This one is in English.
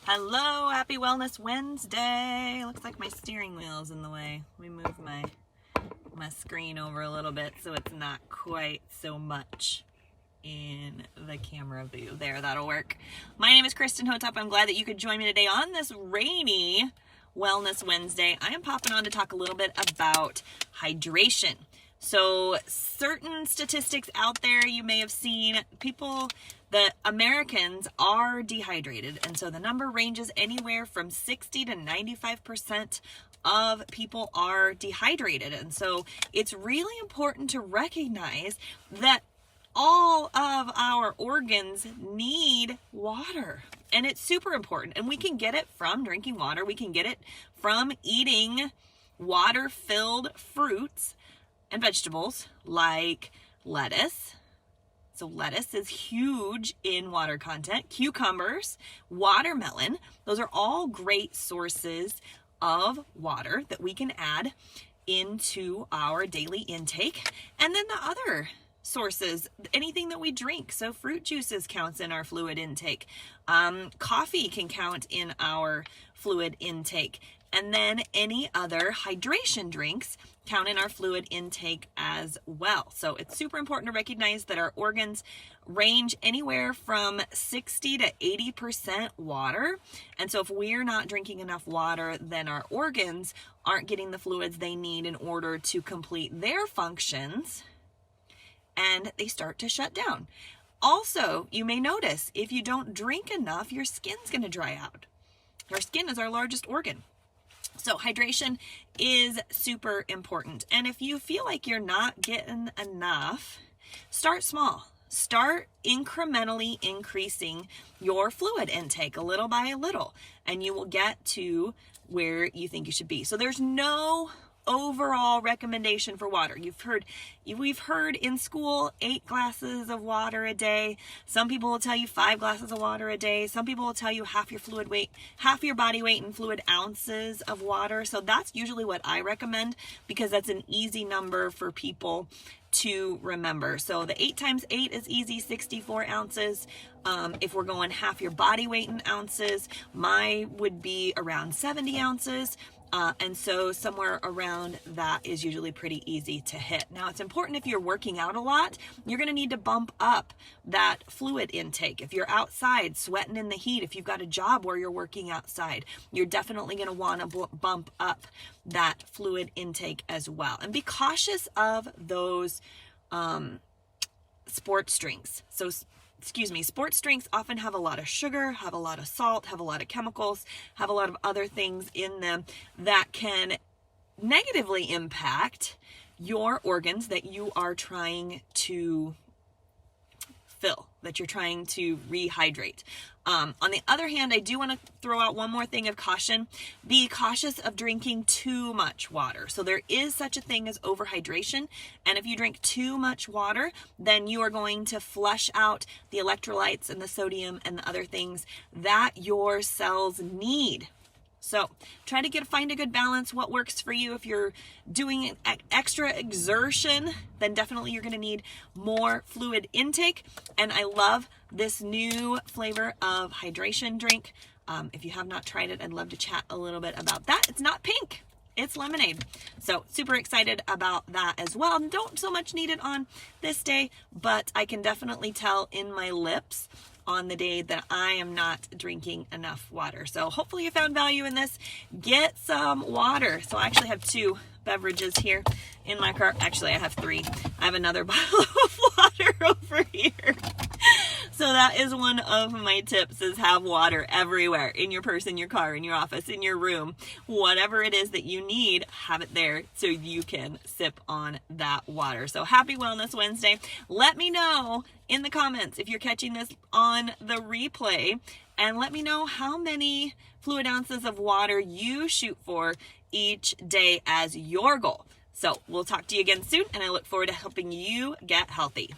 Hello, happy Wellness Wednesday. Looks like my steering wheel is in the way. Let me move my screen over a little bit so it's not quite so much in the camera view. There, that'll work. My name is Kristen Hotop. I'm glad that you could join me today on this rainy Wellness Wednesday. I am popping on to talk a little bit about hydration. So certain statistics out there you may have seen, the Americans are dehydrated. And so the number ranges anywhere from 60 to 95% of people are dehydrated. And so it's really important to recognize that all of our organs need water, and it's super important. And we can get it from drinking water. We can get it from eating water-filled fruits and vegetables like lettuce. So lettuce is huge in water content. Cucumbers, watermelon, those are all great sources of water that we can add into our daily intake. And then the other sources, anything that we drink. So fruit juices counts in our fluid intake. Coffee can count in our fluid intake. And then any other hydration drinks count in our fluid intake as well. So it's super important to recognize that our organs range anywhere from 60 to 80% water. And so if we're not drinking enough water, then our organs aren't getting the fluids they need in order to complete their functions, and they start to shut down. Also, you may notice if you don't drink enough, your skin's going to dry out. Our skin is our largest organ. So hydration is super important. And if you feel like you're not getting enough, start small. Start incrementally increasing your fluid intake a little by a little, and you will get to where you think you should be. So there's no overall recommendation for water. We've heard in school 8 glasses of water a day. Some people will tell you 5 glasses of water a day. Some people will tell you half your body weight in fluid ounces of water. So that's usually what I recommend, because that's an easy number for people to remember. So the 8 times 8 is easy, 64 ounces. If we're going half your body weight in ounces, mine would be around 70 ounces. And so somewhere around that is usually pretty easy to hit. Now, it's important if you're working out a lot, you're going to need to bump up that fluid intake. If you're outside sweating in the heat, if you've got a job where you're working outside, you're definitely going to want to bump up that fluid intake as well. And be cautious of those sports drinks. Sports drinks often have a lot of sugar, have a lot of salt, have a lot of chemicals, have a lot of other things in them that can negatively impact your organs that you are trying to fill, that you're trying to rehydrate. On the other hand, I do want to throw out one more thing of caution. Be cautious of drinking too much water. So there is such a thing as overhydration. And if you drink too much water, then you are going to flush out the electrolytes and the sodium and the other things that your cells need. So try to find a good balance, what works for you. If you're doing extra exertion, then definitely you're going to need more fluid intake. And I love this new flavor of hydration drink. If you have not tried it, I'd love to chat a little bit about that. It's not pink, it's lemonade. So super excited about that as well. Don't so much need it on this day, but I can definitely tell in my lips on the day that I am not drinking enough water. So hopefully you found value in this. Get some water. So I actually have 2 beverages here in my car. Actually, I have 3. I have another bottle of water over here. So that is one of my tips, is have water everywhere, in your purse, in your car, in your office, in your room. Whatever it is that you need, have it there so you can sip on that water. So happy Wellness Wednesday. Let me know in the comments if you're catching this on the replay, and let me know how many fluid ounces of water you shoot for each day as your goal. So we'll talk to you again soon, and I look forward to helping you get healthy.